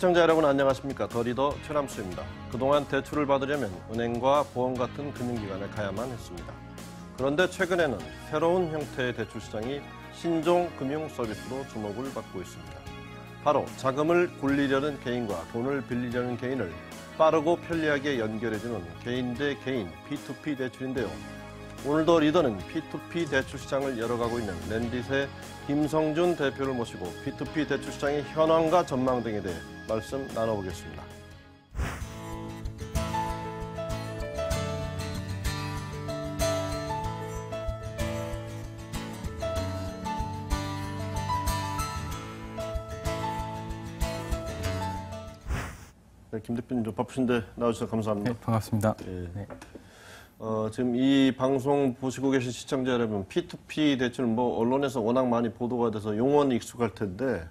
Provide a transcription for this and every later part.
시청자 여러분 안녕하십니까. 더 리더 최남수입니다. 그동안 대출을 받으려면 은행과 보험 같은 금융기관에 가야만 했습니다. 그런데 최근에는 새로운 형태의 대출 시장이 신종 금융 서비스로 주목을 받고 있습니다. 바로 자금을 굴리려는 개인과 돈을 빌리려는 개인을 빠르고 편리하게 연결해주는 개인 대 개인 P2P 대출인데요. 오늘도 리더는 P2P 대출 시장을 열어가고 있는 랜딧의 김성준 대표를 모시고 P2P 대출 시장의 현황과 전망 등에 대해 말씀 나눠보겠습니다. 네, 김 대표님 좀 바쁘신데 나와주셔서 감사합니다. 네, 반갑습니다. 예. 네. 지금 이 방송 보시고 계신 시청자 여러분, P2P 대출 언론에서 워낙 많이 보도가 돼서 용어는 익숙할 텐데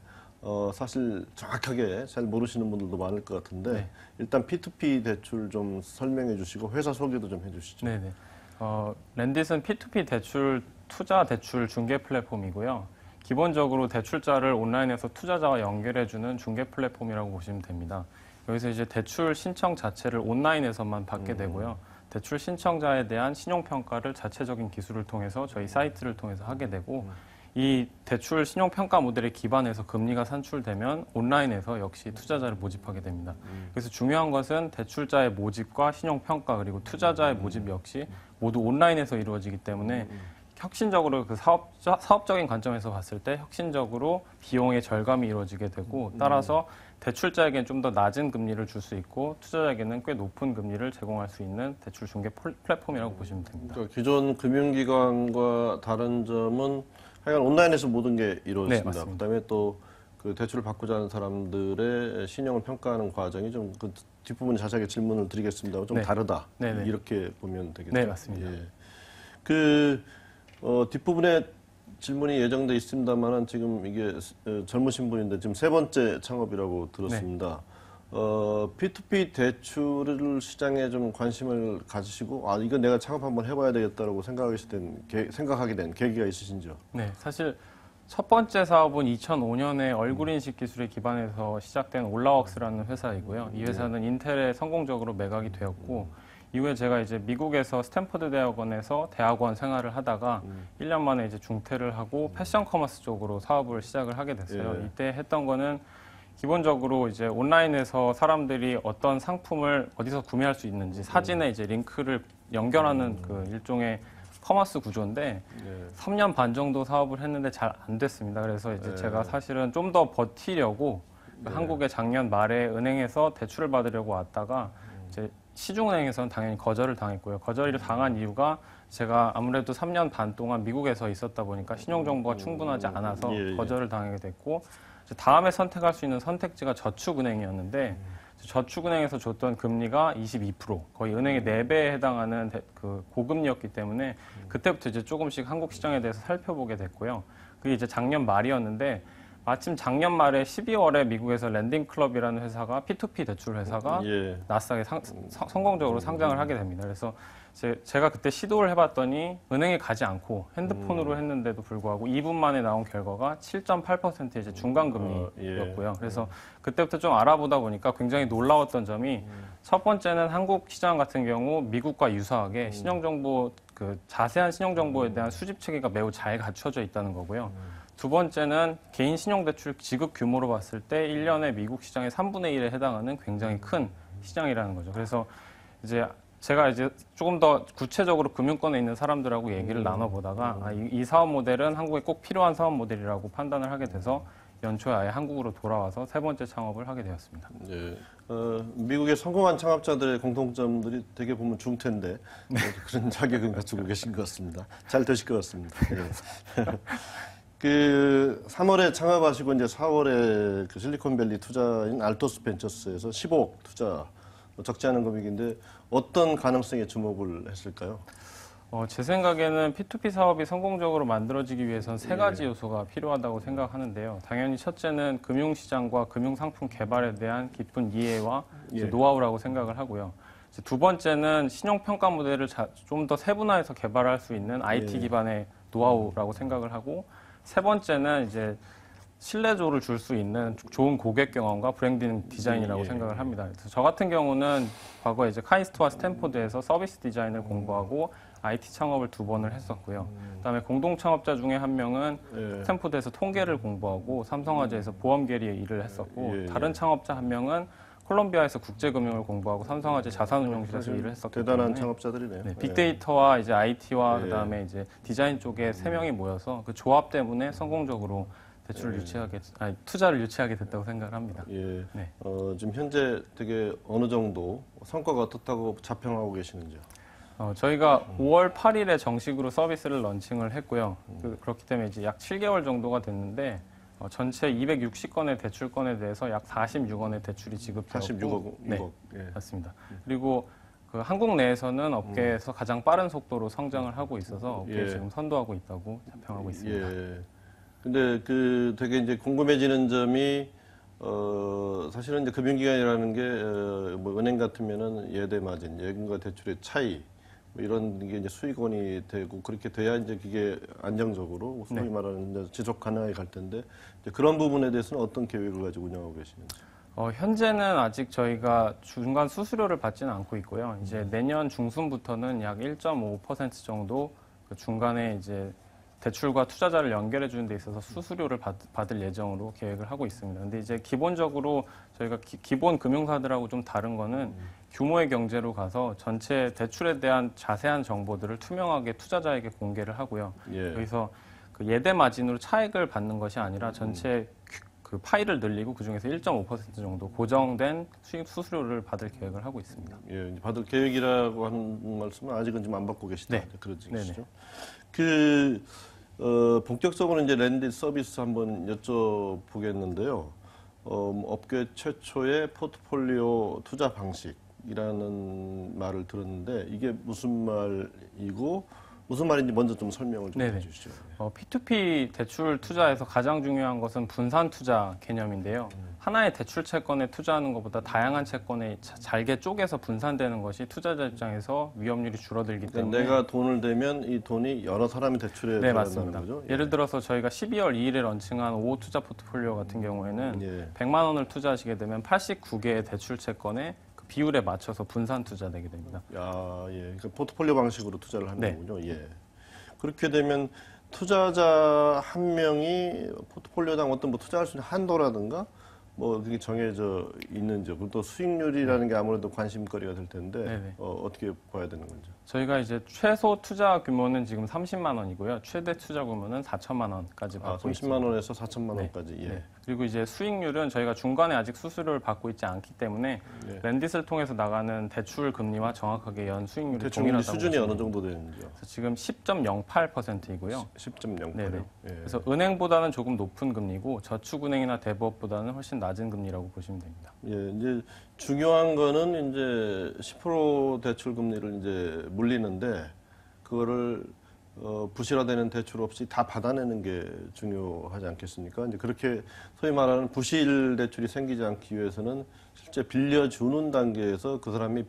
사실 정확하게 잘 모르시는 분들도 많을 것 같은데 네. 일단 P2P 대출 좀 설명해 주시고 회사 소개도 좀 해주시죠. 네네. 랜딧은 P2P 대출, 투자 대출 중개 플랫폼이고요. 기본적으로 대출자를 온라인에서 투자자와 연결해주는 중개 플랫폼이라고 보시면 됩니다. 여기서 이제 대출 신청 자체를 온라인에서만 받게 되고요. 대출 신청자에 대한 신용평가를 자체적인 기술을 통해서 저희 사이트를 통해서 하게 되고 이 대출 신용평가 모델에 기반해서 금리가 산출되면 온라인에서 역시 투자자를 모집하게 됩니다. 그래서 중요한 것은 대출자의 모집과 신용평가 그리고 투자자의 모집 역시 모두 온라인에서 이루어지기 때문에 혁신적으로 그 사업적인 관점에서 봤을 때 혁신적으로 비용의 절감이 이루어지게 되고 따라서 대출자에게는 좀 더 낮은 금리를 줄 수 있고 투자자에게는 꽤 높은 금리를 제공할 수 있는 대출 중개 플랫폼이라고 보시면 됩니다. 그러니까 기존 금융기관과 다른 점은 하여간 온라인에서 모든 게 이루어집니다. 네, 그다음에 또 그 대출을 받고자 하는 사람들의 신용을 평가하는 과정이 좀 그 뒷부분에 자세하게 질문을 드리겠습니다. 좀 네. 다르다. 네네. 이렇게 보면 되겠죠. 네, 맞습니다. 예. 뒷부분에 질문이 예정돼 있습니다만은 지금 이게 젊으신 분인데 지금 세 번째 창업이라고 들었습니다. P2P 대출 시장에 좀 관심을 가지시고 이건 내가 창업 한번 해봐야 되겠다라고 생각하게 된 계기가 있으신지요? 네, 사실 첫 번째 사업은 2005년에 얼굴 인식 기술에 기반해서 시작된 올라웍스라는 회사이고요. 이 회사는 인텔에 성공적으로 매각이 되었고 이후에 제가 이제 미국에서 스탠퍼드 대학원에서 대학원 생활을 하다가 1년 만에 이제 중퇴를 하고 패션 커머스 쪽으로 사업을 시작을 하게 됐어요. 예. 이때 했던 거는 기본적으로 이제 온라인에서 사람들이 어떤 상품을 어디서 구매할 수 있는지 사진에 이제 링크를 연결하는 그 일종의 커머스 구조인데 3년 반 정도 사업을 했는데 잘 안 됐습니다. 그래서 이제 제가 사실은 좀 더 버티려고 한국에 작년 말에 은행에서 대출을 받으려고 왔다가 이제 시중은행에서는 당연히 거절을 당했고요. 거절을 당한 이유가 제가 아무래도 3년 반 동안 미국에서 있었다 보니까 신용정보가 충분하지 않아서 거절을 당하게 됐고 다음에 선택할 수 있는 선택지가 저축은행이었는데 저축은행에서 줬던 금리가 22%, 거의 은행의 4배에 해당하는 그 고금리였기 때문에 그때부터 이제 조금씩 한국 시장에 대해서 살펴보게 됐고요. 그게 이제 작년 말이었는데 마침 작년 말에 12월에 미국에서 랜딩클럽이라는 회사가 P2P 대출 회사가 나스닥에 성공적으로 상장을 하게 됩니다. 그래서 제가 그때 시도를 해봤더니 은행에 가지 않고 핸드폰으로 했는데도 불구하고 2분 만에 나온 결과가 7.8%의 이제 중간금리였고요. 그래서 그때부터 좀 알아보다 보니까 굉장히 놀라웠던 점이 첫 번째는 한국 시장 같은 경우 미국과 유사하게 신용정보, 그 자세한 신용정보에 대한 수집 체계가 매우 잘 갖춰져 있다는 거고요. 두 번째는 개인 신용대출 지급 규모로 봤을 때 1년에 미국 시장의 3분의 1에 해당하는 굉장히 큰 시장이라는 거죠. 그래서 이제 제가 이제 조금 더 구체적으로 금융권에 있는 사람들하고 얘기를 나눠보다가 이 사업 모델은 한국에 꼭 필요한 사업 모델이라고 판단을 하게 돼서 연초에 아예 한국으로 돌아와서 세 번째 창업을 하게 되었습니다. 네. 미국의 성공한 창업자들의 공통점들이 되게 보면 중퇴인데 그런 자격은 갖추고 계신 것 같습니다. 잘 되실 것 같습니다. 그 3월에 창업하시고 이제 4월에 그 실리콘밸리 투자인 알토스 벤처스에서 15억 투자, 적지 않은 금액인데 어떤 가능성에 주목을 했을까요? 제 생각에는 P2P 사업이 성공적으로 만들어지기 위해선 세 가지 요소가 필요하다고 생각하는데요. 당연히 첫째는 금융시장과 금융상품 개발에 대한 깊은 이해와 노하우라고 생각을 하고요. 두 번째는 신용평가 모델을 좀 더 세분화해서 개발할 수 있는 IT 기반의 노하우라고 생각을 하고 세 번째는 이제 신뢰도를 줄 수 있는 좋은 고객 경험과 브랜딩 디자인이라고 예. 생각을 합니다. 그래서 저 같은 경우는 과거에 이제 카이스트와 스탠포드에서 서비스 디자인을 공부하고 IT 창업을 2번을 했었고요. 그다음에 공동 창업자 중에 한 명은 예. 스탠포드에서 통계를 공부하고 삼성화재에서 보험 계리에 일을 했었고 예, 예. 다른 창업자 한 명은 콜롬비아에서 국제금융을 공부하고 삼성화재 자산운용실에서 일을 했었기 대단한 때문에 창업자들이네요. 네, 예. 빅데이터와 이제 IT와 예. 그다음에 이제 디자인 쪽에 3명이 모여서 그 조합 때문에 성공적으로 대출을 유치하게 투자를 유치하게 됐다고 생각을 합니다. 예. 네. 지금 현재 되게 어느 정도 성과가 어떻다고 자평하고 계시는지요? 저희가 5월 8일에 정식으로 서비스를 런칭을 했고요. 그렇기 때문에 이제 약 7개월 정도가 됐는데 전체 260건의 대출건에 대해서 약 46원의 대출이 지급되었고 46억. 네, 예. 맞습니다. 그리고 그 한국 내에서는 업계에서 가장 빠른 속도로 성장을 하고 있어서 업계에 예. 지금 선도하고 있다고 자평하고 있습니다. 예. 근데 그 되게 이제 궁금해지는 점이 사실은 이제 금융기관이라는 게 뭐 은행 같으면은 예대 마진, 예금과 대출의 차이 뭐 이런 게 이제 수익원이 되고 그렇게 돼야 이제 그게 안정적으로 소위 네. 말하는 이제 지속 가능하게 갈 텐데 이제 그런 부분에 대해서는 어떤 계획을 가지고 운영하고 계시는지. 현재는 아직 저희가 중간 수수료를 받지는 않고 있고요. 이제 내년 중순부터는 약 1.5% 정도 그 중간에 이제 대출과 투자자를 연결해 주는 데 있어서 수수료를 받을 예정으로 계획을 하고 있습니다. 근데 이제 기본적으로 저희가 기본 금융사들하고 좀 다른 거는 규모의 경제로 가서 전체 대출에 대한 자세한 정보들을 투명하게 투자자에게 공개를 하고요. 예. 여기서 그 예대 마진으로 차익을 받는 것이 아니라 전체 그 파이를 늘리고 그 중에서 1.5% 정도 고정된 수익 수수료를 받을 계획을 하고 있습니다. 예, 이제 받을 계획이라고 하는 말씀은 아직은 좀 안 받고 계시다. 네. 그러시죠. 네네. 본격적으로 이제 랜디 서비스 한번 여쭤보겠는데요. 업계 최초의 포트폴리오 투자 방식이라는 말을 들었는데 이게 무슨 말이고 무슨 말인지 먼저 좀 설명을 좀 네네. 해주시죠. P2P 대출 투자에서 가장 중요한 것은 분산 투자 개념인데요. 하나의 대출 채권에 투자하는 것보다 다양한 채권에 잘게 쪼개서 분산되는 것이 투자자 입장에서 위험률이 줄어들기 그러니까 때문에 내가 돈을 대면 이 돈이 여러 사람이 대출에 네, 들어간다는 맞습니다. 거죠. 예를 들어서 저희가 12월 2일에 런칭한 5호 투자 포트폴리오 같은 경우에는 예. 100만 원을 투자하시게 되면 89개의 대출 채권에 그 비율에 맞춰서 분산 투자되게 됩니다. 야, 예. 그러니까 포트폴리오 방식으로 투자를 하는 네. 거군요. 예. 그렇게 되면 투자자 한 명이 포트폴리오당 어떤 뭐 투자할 수 있는 한도라든가 뭐 그게 정해져 있는지 그리고 또 수익률이라는 게 아무래도 관심거리가 될 텐데 네네. 어떻게 봐야 되는 건지. 저희가 이제 최소 투자 규모는 지금 30만 원이고요. 최대 투자 규모는 4천만 원까지 받고 30만 있습니다. 원에서 4천만 원까지. 예. 네. 그리고 이제 수익률은 저희가 중간에 아직 수수료를 받고 있지 않기 때문에 예. 랜딧을 통해서 나가는 대출 금리와 정확하게 연 수익률이 대출 동일하다고 수준이 보시면 어느 됩니다. 정도 되는지요? 그래서 지금 10.08%이고요. 10.08. 네네. 예. 그래서 은행보다는 조금 높은 금리고 저축은행이나 대부업보다는 훨씬 낮은 금리라고 보시면 됩니다. 예, 이제 중요한 거는 이제 10% 대출 금리를 이제 물리는데 그거를 부실화되는 대출 없이 다 받아내는 게 중요하지 않겠습니까? 이제 그렇게 소위 말하는 부실 대출이 생기지 않기 위해서는 실제 빌려주는 단계에서 그 사람이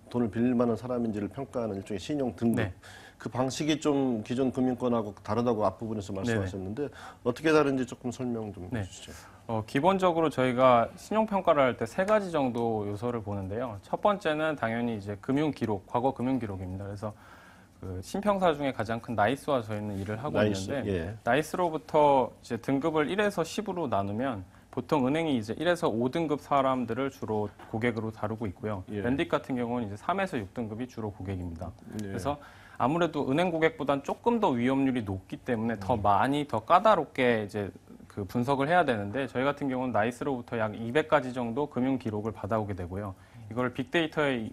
돈을 빌릴 만한 사람인지를 평가하는 일종의 신용 등급. 네. 그 방식이 좀 기존 금융권하고 다르다고 앞부분에서 말씀하셨는데 어떻게 다른지 조금 설명 좀 네. 해주시죠. 기본적으로 저희가 신용평가를 할 때 3가지 정도 요소를 보는데요. 첫 번째는 당연히 이제 금융기록, 과거 금융기록입니다. 그래서 그 신평사 중에 가장 큰 나이스와 저희는 일을 하고 나이스, 있는데 예. 나이스로부터 이제 등급을 1에서 10으로 나누면 보통 은행이 이제 1에서 5등급 사람들을 주로 고객으로 다루고 있고요. 예. 랜딧 같은 경우는 이제 3에서 6등급이 주로 고객입니다. 예. 그래서 아무래도 은행 고객보다는 조금 더 위험률이 높기 때문에 더 많이 더 까다롭게 이제 그 분석을 해야 되는데 저희 같은 경우는 나이스로부터 약 200가지 정도 금융 기록을 받아오게 되고요. 이걸 빅데이터에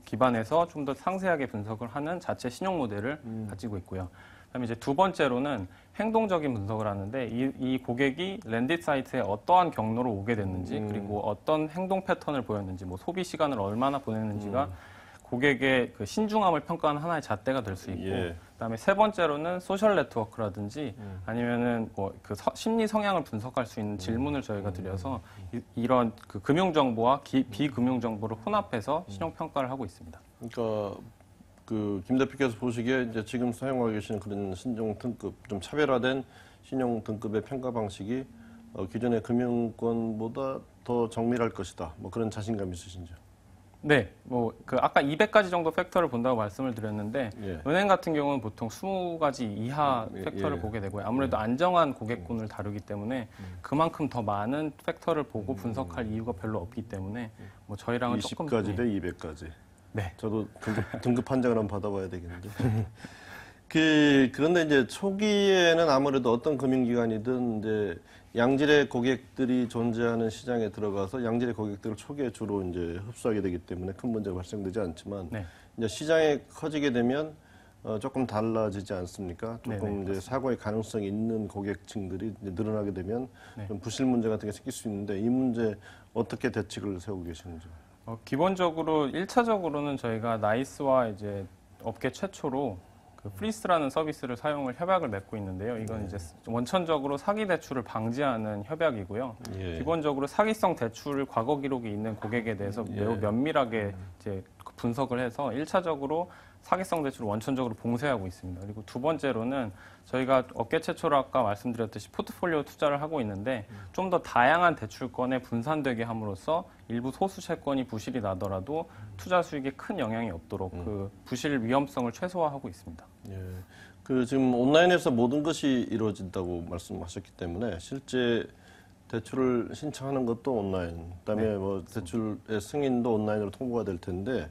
기반해서 좀 더 상세하게 분석을 하는 자체 신용 모델을 가지고 있고요. 그다음에 이제 두 번째로는 행동적인 분석을 하는데 이 고객이 랜딧 사이트에 어떠한 경로로 오게 됐는지 그리고 어떤 행동 패턴을 보였는지 뭐 소비 시간을 얼마나 보냈는지가 고객의 그 신중함을 평가하는 하나의 잣대가 될 수 있고, 예. 그다음에 세 번째로는 소셜 네트워크라든지 아니면은 뭐 그 심리 성향을 분석할 수 있는 질문을 저희가 드려서 이런 그 금융 정보와 비금융 정보를 혼합해서 신용 평가를 하고 있습니다. 그러니까 그 김 대표께서 보시기에 이제 지금 사용하고 계시는 그런 신용 등급 좀 차별화된 신용 등급의 평가 방식이 기존의 금융권보다 더 정밀할 것이다. 뭐 그런 자신감 있으신지요? 네, 뭐 그 아까 200가지 정도 팩터를 본다고 말씀을 드렸는데 예. 은행 같은 경우는 보통 20가지 이하 팩터를 예. 보게 되고요. 아무래도 안정한 고객군을 다루기 때문에 그만큼 더 많은 팩터를 보고 분석할 이유가 별로 없기 때문에 뭐 저희랑은 조금 20가지 대 200가지. 네. 저도 등급 판정을 한번 받아봐야 되겠는데. 그런데 이제 초기에는 아무래도 어떤 금융기관이든 이제 양질의 고객들이 존재하는 시장에 들어가서 양질의 고객들을 초기에 주로 이제 흡수하게 되기 때문에 큰 문제가 발생되지 않지만 네. 이제 시장이 커지게 되면 조금 달라지지 않습니까? 네네, 조금 이제 사고의 가능성이 있는 고객층들이 이제 늘어나게 되면 좀 부실 문제 같은 게 생길 수 있는데 이 문제 어떻게 대책을 세우고 계시는지? 기본적으로 1차적으로는 저희가 나이스와 이제 업계 최초로 그 프리스라는 서비스를 사용을 협약을 맺고 있는데요. 이건 이제 원천적으로 사기 대출을 방지하는 협약이고요. 예. 기본적으로 사기성 대출 과거 기록이 있는 고객에 대해서 매우 면밀하게 이제 분석을 해서 1차적으로 사기성 대출을 원천적으로 봉쇄하고 있습니다. 그리고 두 번째로는 저희가 업계 최초로 아까 말씀드렸듯이 포트폴리오 투자를 하고 있는데 좀 더 다양한 대출권에 분산되게 함으로써 일부 소수 채권이 부실이 나더라도 투자 수익에 큰 영향이 없도록 그 부실 위험성을 최소화하고 있습니다. 예. 그 지금 온라인에서 모든 것이 이루어진다고 말씀하셨기 때문에 실제 대출을 신청하는 것도 온라인, 그다음에 뭐 대출의 승인도 온라인으로 통보가 될 텐데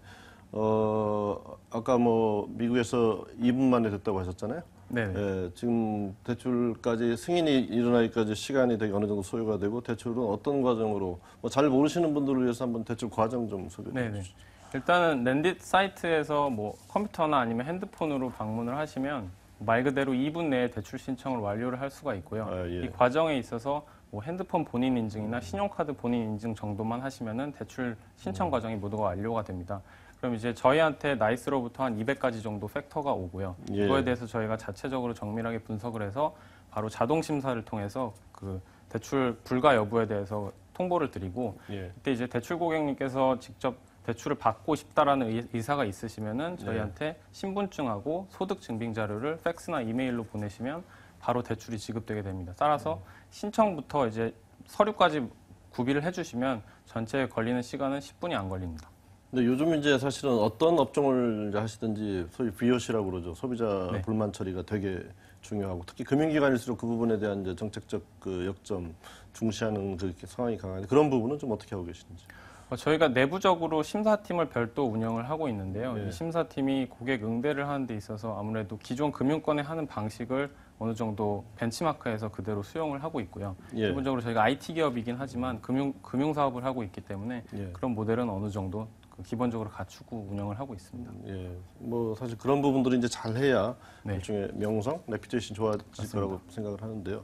아까 뭐 미국에서 2분 만에 됐다고 하셨잖아요. 네. 예, 지금 대출까지 승인이 일어나기까지 시간이 되게 어느 정도 소요가 되고 대출은 어떤 과정으로 뭐 잘 모르시는 분들을 위해서 한번 대출 과정 좀 소개해 네네. 주시죠. 일단은 랜딧 사이트에서 뭐 컴퓨터나 아니면 핸드폰으로 방문을 하시면 말 그대로 2분 내에 대출 신청을 완료를 할 수가 있고요. 아, 예. 이 과정에 있어서 뭐 핸드폰 본인 인증이나 신용카드 본인 인증 정도만 하시면은 대출 신청 과정이 모두가 완료가 됩니다. 그럼 이제 저희한테 나이스로부터 한 200가지 정도 팩터가 오고요. 예. 그거에 대해서 저희가 자체적으로 정밀하게 분석을 해서 바로 자동 심사를 통해서 그 대출 불가 여부에 대해서 통보를 드리고 예. 그때 이제 대출 고객님께서 직접 대출을 받고 싶다라는 의사가 있으시면은 저희한테 신분증하고 소득 증빙 자료를 팩스나 이메일로 보내시면 바로 대출이 지급되게 됩니다. 따라서 신청부터 이제 서류까지 구비를 해주시면 전체에 걸리는 시간은 10분이 안 걸립니다. 근데 요즘 이제 사실은 어떤 업종을 이제 하시든지 소위 VOC라고 그러죠. 소비자 네. 불만 처리가 되게 중요하고 특히 금융기관일수록 그 부분에 대한 이제 정책적 그 역점 중시하는 그 상황이 강한데 그런 부분은 좀 어떻게 하고 계시는지. 저희가 내부적으로 심사팀을 별도 운영을 하고 있는데요. 네. 이 심사팀이 고객 응대를 하는 데 있어서 아무래도 기존 금융권에 하는 방식을 어느 정도 벤치마크해서 그대로 수용을 하고 있고요. 예. 기본적으로 저희가 IT 기업이긴 하지만 금융 사업을 하고 있기 때문에 예. 그런 모델은 어느 정도 그 기본적으로 갖추고 운영을 하고 있습니다. 예, 뭐 사실 그런 부분들이 이제 잘해야 네. 일종의 명성, 레피테이션 좋아질 거라고 생각을 하는데요.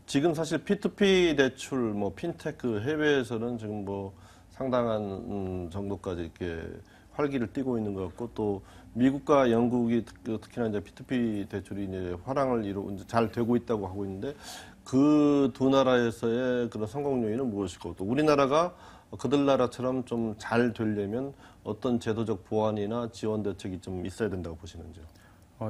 지금 사실 P2P 대출, 뭐 핀테크 해외에서는 지금 뭐 상당한 정도까지 이렇게 활기를 띠고 있는 것 같고 또 미국과 영국이 특히나 이제 P2P 대출이 이제 화랑을 이제 잘 되고 있다고 하고 있는데 그 두 나라에서의 그런 성공 요인은 무엇이고 또 우리나라가 그들 나라처럼 좀 잘 되려면 어떤 제도적 보완이나 지원 대책이 좀 있어야 된다고 보시는지요?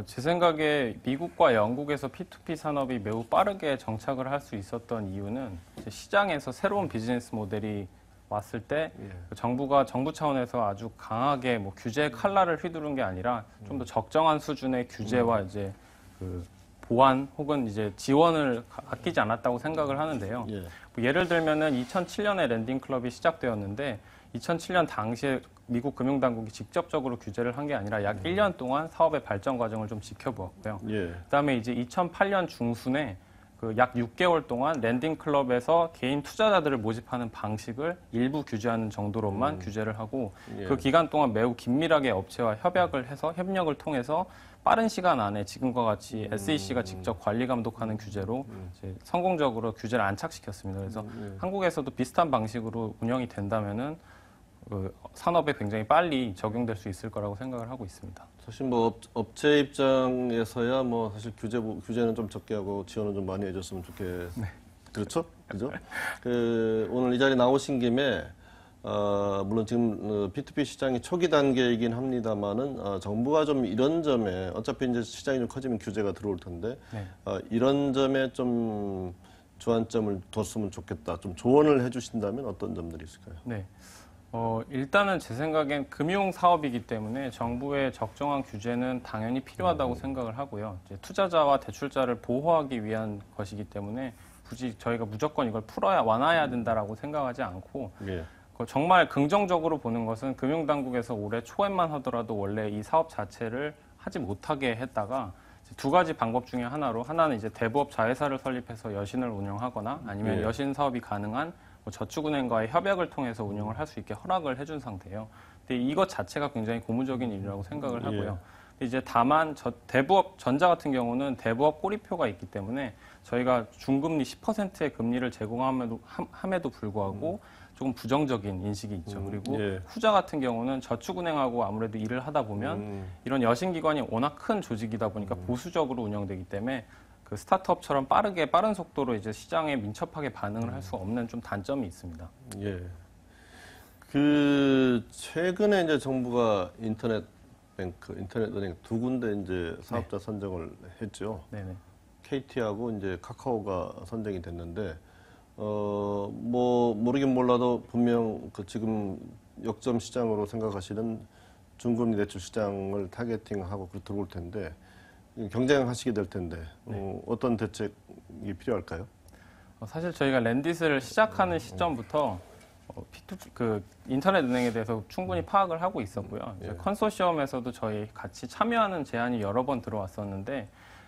제 생각에 미국과 영국에서 P2P 산업이 매우 빠르게 정착을 할 수 있었던 이유는 이제 시장에서 새로운 비즈니스 모델이 왔을 때 정부가 정부 차원에서 아주 강하게 뭐 규제 칼날을 휘두른 게 아니라 좀 더 적정한 수준의 규제와 이제 그 보완 혹은 이제 지원을 아끼지 않았다고 생각을 하는데요. 예. 뭐 예를 들면은 2007년에 랜딩 클럽이 시작되었는데 2007년 당시에 미국 금융당국이 직접적으로 규제를 한 게 아니라 약 1년 동안 사업의 발전 과정을 좀 지켜보았고요. 예. 그다음에 이제 2008년 중순에 그 약 6개월 동안 랜딩 클럽에서 개인 투자자들을 모집하는 방식을 일부 규제하는 정도로만 규제를 하고 예. 그 기간 동안 매우 긴밀하게 업체와 협약을 해서 협력을 통해서 빠른 시간 안에 지금과 같이 SEC가 직접 관리 감독하는 규제로 이제 성공적으로 규제를 안착시켰습니다. 그래서 한국에서도 비슷한 방식으로 운영이 된다면은 그 산업에 굉장히 빨리 적용될 수 있을 거라고 생각을 하고 있습니다. 사실 뭐 업체 입장에서야 뭐 사실 규제는 좀 적게 하고 지원은 좀 많이 해줬으면 그렇죠? 그죠? 그 오늘 이 자리 나오신 김에 물론 지금 P2P 시장이 초기 단계이긴 합니다만은 정부가 좀 이런 점에 어차피 이제 시장이 좀 커지면 규제가 들어올 텐데 네. 이런 점에 좀 주안점을 뒀으면 좋겠다. 좀 조언을 해주신다면 어떤 점들이 있을까요? 네. 일단은 제 생각엔 금융 사업이기 때문에 정부의 적정한 규제는 당연히 필요하다고 생각을 하고요. 이제 투자자와 대출자를 보호하기 위한 것이기 때문에 굳이 저희가 무조건 이걸 완화해야 된다라고 생각하지 않고 예. 정말 긍정적으로 보는 것은 금융당국에서 올해 초에만 하더라도 원래 이 사업 자체를 하지 못하게 했다가 두 가지 방법 중에 하나는 이제 대부업 자회사를 설립해서 여신을 운영하거나 아니면 예. 여신 사업이 가능한 저축은행과의 협약을 통해서 운영을 할 수 있게 허락을 해준 상태예요. 근데 이것 자체가 굉장히 고무적인 일이라고 생각을 하고요. 근데 이제 다만 대부업 전자 같은 경우는 대부업 꼬리표가 있기 때문에 저희가 중금리 10%의 금리를 제공함에도 불구하고 조금 부정적인 인식이 있죠. 그리고 예. 후자 같은 경우는 저축은행하고 아무래도 일을 하다 보면 이런 여신기관이 워낙 큰 조직이다 보니까 보수적으로 운영되기 때문에 그 스타트업처럼 빠른 속도로 이제 시장에 민첩하게 반응을 할 수 없는 좀 단점이 있습니다. 예. 최근에 이제 정부가 인터넷 은행 두 군데 이제 사업자 선정을 했죠. 네네. KT하고 이제 카카오가 선정이 됐는데, 모르긴 몰라도 분명 지금 역점 시장으로 생각하시는 중금리 대출 시장을 타겟팅하고 들어올 텐데, 경쟁하시게 될 텐데, 어떤 대책이 필요할까요? 사실 저희가 랜딧을 시작하는 시점부터 인터넷 은행에 대해서 충분히 파악을 하고 있었고요. 이제 컨소시엄에서도 저희 같이 참여하는 제안이 여러 번 들어왔었는데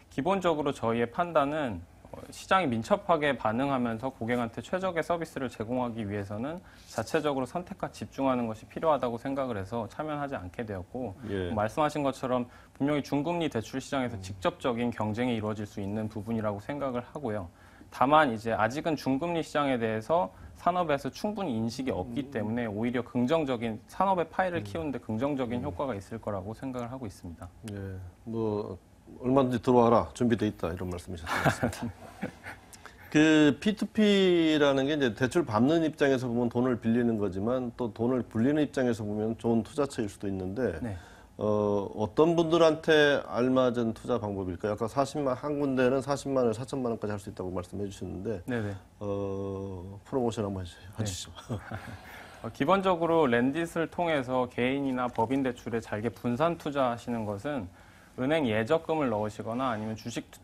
기본적으로 저희의 판단은 시장이 민첩하게 반응하면서 고객한테 최적의 서비스를 제공하기 위해서는 자체적으로 선택과 집중하는 것이 필요하다고 생각을 해서 참여하지 않게 되었고 말씀하신 것처럼 분명히 중금리 대출 시장에서 직접적인 경쟁이 이루어질 수 있는 부분이라고 생각을 하고요. 다만 이제 아직은 중금리 시장에 대해서 산업에서 충분히 인식이 없기 때문에 오히려 긍정적인 산업의 파이를 키우는데 긍정적인 효과가 있을 거라고 생각을 하고 있습니다. 예, 얼마든지 들어와라 준비돼 있다 이런 말씀이셨던 것 같습니다. P2P라는 게 이제 대출 받는 입장에서 보면 돈을 빌리는 거지만 또 돈을 불리는 입장에서 보면 좋은 투자처일 수도 있는데 어떤 분들한테 알맞은 투자 방법일까요? 아까 한 군데는 40만 원, 4천만 원까지 할 수 있다고 말씀해 주셨는데 프로모션 한번 해주시죠. 기본적으로 랜딧을 통해서 개인이나 법인 대출에 잘게 분산 투자하시는 것은 은행 예적금을 넣으시거나 아니면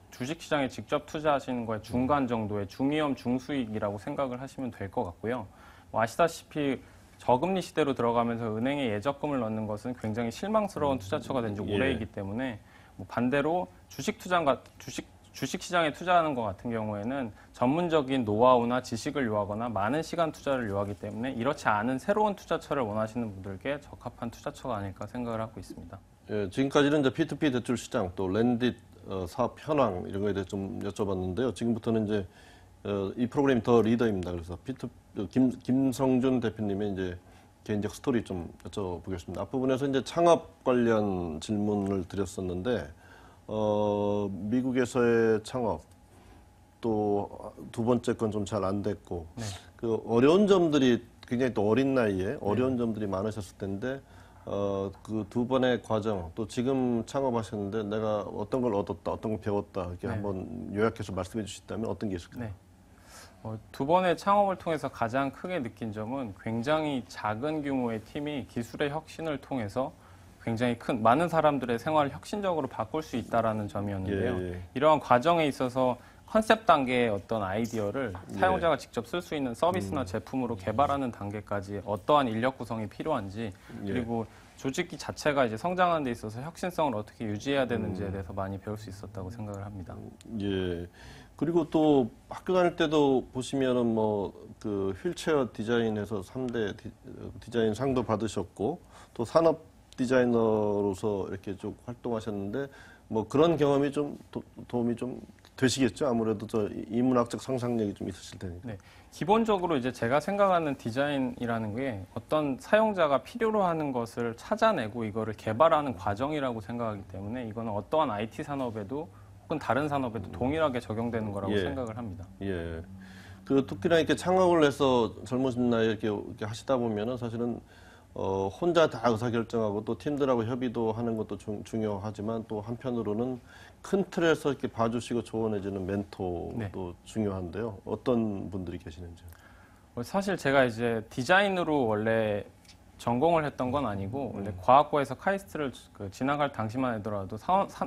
주식시장에 직접 투자하시는 거에 중간 정도의 중위험 중수익이라고 생각을 하시면 될 것 같고요. 아시다시피 저금리 시대로 들어가면서 은행에 예적금을 넣는 것은 굉장히 실망스러운 투자처가 된 지 오래이기 때문에 반대로 주식시장에 투자하는 것 같은 경우에는 전문적인 노하우나 지식을 요하거나 많은 시간 투자를 요하기 때문에 이렇지 않은 새로운 투자처를 원하시는 분들께 적합한 투자처가 아닐까 생각을 하고 있습니다. 예, 지금까지는 이제 P2P 대출 시장 또 랜딧 사업 현황 이런 거에 대해 좀 여쭤봤는데요. 지금부터는 이제 이 프로그램이 더 리더입니다. 그래서 김성준 대표님의 이제 개인적 스토리 좀 여쭤보겠습니다. 앞부분에서 이제 창업 관련 질문을 드렸었는데 미국에서의 창업 또 두 번째 건 좀 잘 안 됐고 그 어려운 점들이 굉장히 또 어린 나이에 어려운 점들이 많으셨을 텐데 그 두 번의 과정 또 지금 창업하셨는데 내가 어떤 걸 얻었다, 어떤 걸 배웠다 이렇게 한번 요약해서 말씀해 주시다면 어떤 게 있을까요? 두 번의 창업을 통해서 가장 크게 느낀 점은 굉장히 작은 규모의 팀이 기술의 혁신을 통해서 굉장히 많은 사람들의 생활을 혁신적으로 바꿀 수 있다라는 점이었는데요. 이러한 과정에 있어서 컨셉 단계의 어떤 아이디어를 사용자가 직접 쓸 수 있는 서비스나 제품으로 개발하는 단계까지 어떠한 인력 구성이 필요한지 그리고 조직기 자체가 이제 성장하는 데 있어서 혁신성을 어떻게 유지해야 되는지에 대해서 많이 배울 수 있었다고 생각을 합니다. 예. 그리고 또 학교 다닐 때도 보시면은 그 휠체어 디자인에서 3대 디자인 상도 받으셨고 또 산업 디자이너로서 이렇게 쭉 활동하셨는데 그런 경험이 좀 도움이 좀 되시겠죠? 아무래도 인문학적 상상력이 좀 있으실 테니까. 기본적으로 이제 제가 생각하는 디자인이라는 게 어떤 사용자가 필요로 하는 것을 찾아내고 이거를 개발하는 과정이라고 생각하기 때문에 이거는 어떠한 IT 산업에도 혹은 다른 산업에도 동일하게 적용되는 거라고 생각을 합니다. 특히나 이렇게 창업을 해서 젊으신 나이에 이렇게 하시다 보면은 사실은 혼자 다 의사결정하고 또 팀들하고 협의도 하는 것도 중요하지만 또 한편으로는 큰 틀에서 이렇게 봐주시고 조언해주는 멘토도 네. 중요한데요. 어떤 분들이 계시는지요? 사실 제가 이제 디자인으로 원래 전공을 했던 건 아니고 원래 과학고에서 카이스트를 진학할 당시만 하더라도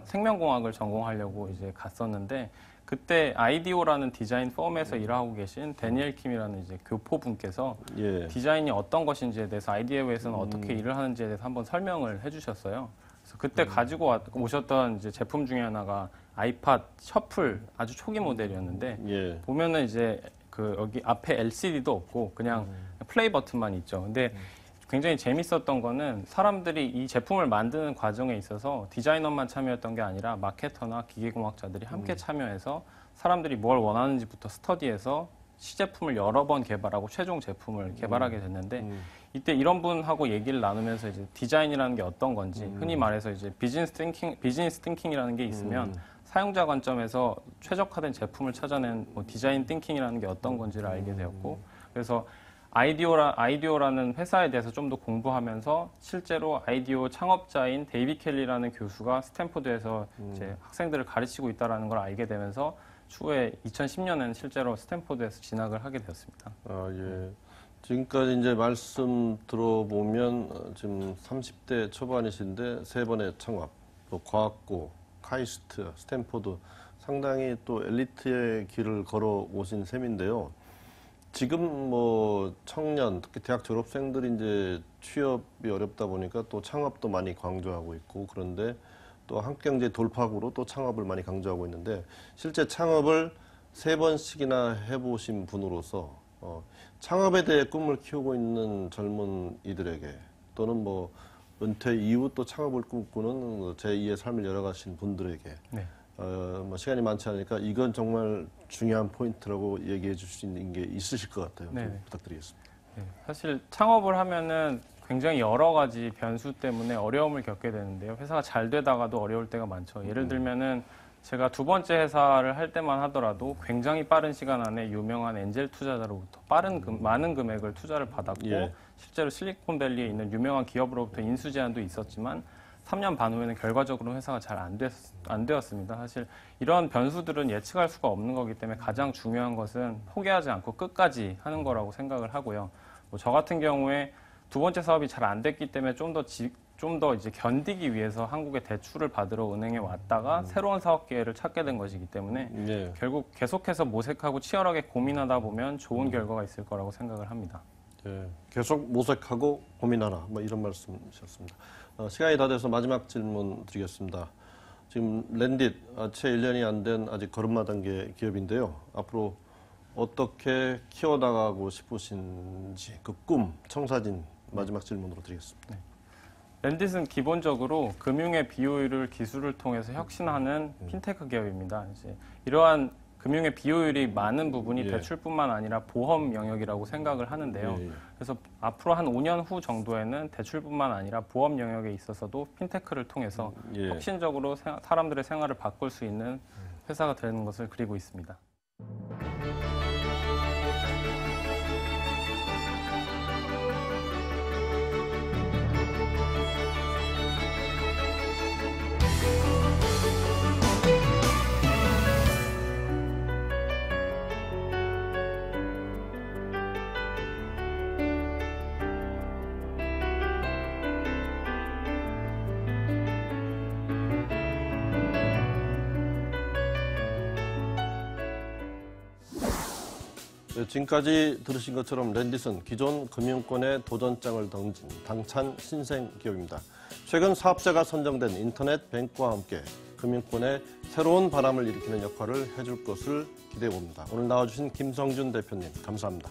생명공학을 전공하려고 이제 갔었는데 그때 아이디오라는 디자인 펌에서 일하고 계신 데니엘 킴이라는 이제 교포분께서 예. 디자인이 어떤 것인지에 대해서 아이디어에서는 어떻게 일을 하는지에 대해서 한번 설명을 해주셨어요. 그래서 그때 가지고 오셨던 이제 제품 중에 하나가 아이팟 셔플 아주 초기 모델이었는데 예. 보면은 이제 여기 앞에 LCD도 없고 그냥 플레이 버튼만 있죠. 근데 굉장히 재밌었던 거는 사람들이 이 제품을 만드는 과정에 있어서 디자이너만 참여했던 게 아니라 마케터나 기계공학자들이 함께 참여해서 사람들이 뭘 원하는지부터 스터디해서 시제품을 여러 번 개발하고 최종 제품을 개발하게 됐는데 이때 이런 분하고 얘기를 나누면서 이제 디자인이라는 게 어떤 건지 흔히 말해서 이제 비즈니스 팅킹이라는 게 있으면 사용자 관점에서 최적화된 제품을 찾아낸 뭐 디자인 띵킹이라는 게 어떤 건지를 알게 되었고 그래서 아이디오라는 회사에 대해서 좀 더 공부하면서 실제로 아이디오 창업자인 데이비 켈리라는 교수가 스탠포드에서 이제 학생들을 가르치고 있다는 걸 알게 되면서 추후에 2010년에는 실제로 스탠포드에서 진학을 하게 되었습니다. 아, 예. 지금까지 이제 말씀 들어보면 지금 30대 초반이신데 세 번의 창업, 또 과학고, 카이스트, 스탠포드 상당히 또 엘리트의 길을 걸어 오신 셈인데요. 지금 뭐 청년, 특히 대학 졸업생들이 이제 취업이 어렵다 보니까 또 창업도 많이 강조하고 있고 그런데 또 한국경제 돌파구로 또 창업을 많이 강조하고 있는데 실제 창업을 세 번씩이나 해보신 분으로서 창업에 대해 꿈을 키우고 있는 젊은이들에게 또는 뭐 은퇴 이후 또 창업을 꿈꾸는 제2의 삶을 열어가신 분들에게 네. 뭐 시간이 많지 않으니까 이건 정말 중요한 포인트라고 얘기해 줄 수 있는 게 있으실 것 같아요. 좀 부탁드리겠습니다. 네, 사실 창업을 하면은 굉장히 여러 가지 변수 때문에 어려움을 겪게 되는데요. 회사가 잘 되다가도 어려울 때가 많죠. 예를 들면은 제가 두 번째 회사를 할 때만 하더라도 굉장히 빠른 시간 안에 유명한 엔젤 투자자로부터 많은 금액을 투자를 받았고 예. 실제로 실리콘밸리에 있는 유명한 기업으로부터 인수 제안도 있었지만 3년 반 후에는 결과적으로 회사가 잘 안 되었습니다. 사실 이러한 변수들은 예측할 수가 없는 거기 때문에 가장 중요한 것은 포기하지 않고 끝까지 하는 거라고 생각을 하고요. 뭐 저 같은 경우에 두 번째 사업이 잘 안 됐기 때문에 좀 더 이제 견디기 위해서 한국에 대출을 받으러 은행에 왔다가 새로운 사업 기회를 찾게 된 것이기 때문에 예. 결국 계속해서 모색하고 치열하게 고민하다 보면 좋은 결과가 있을 거라고 생각을 합니다. 예. 계속 모색하고 고민하라 뭐 이런 말씀이셨습니다. 시간이 다 돼서 마지막 질문 드리겠습니다. 지금 랜딧 채 1년이 안 된 아직 걸음마 단계 기업인데요. 앞으로 어떻게 키워나가고 싶으신지 그 꿈, 청사진 마지막 질문으로 드리겠습니다. 네. 랜딧은 기본적으로 금융의 비효율을 기술을 통해서 혁신하는 핀테크 기업입니다. 이제 이러한 금융의 비효율이 많은 부분이 예. 대출뿐만 아니라 보험 영역이라고 생각을 하는데요. 예. 그래서 앞으로 한 5년 후 정도에는 대출뿐만 아니라 보험 영역에 있어서도 핀테크를 통해서 예. 혁신적으로 사람들의 생활을 바꿀 수 있는 회사가 되는 것을 그리고 있습니다. 네, 지금까지 들으신 것처럼 랜딧은 기존 금융권에 도전장을 던진 당찬 신생 기업입니다. 최근 사업자가 선정된 인터넷 뱅크와 함께 금융권에 새로운 바람을 일으키는 역할을 해줄 것을 기대해 봅니다. 오늘 나와주신 김성준 대표님 감사합니다.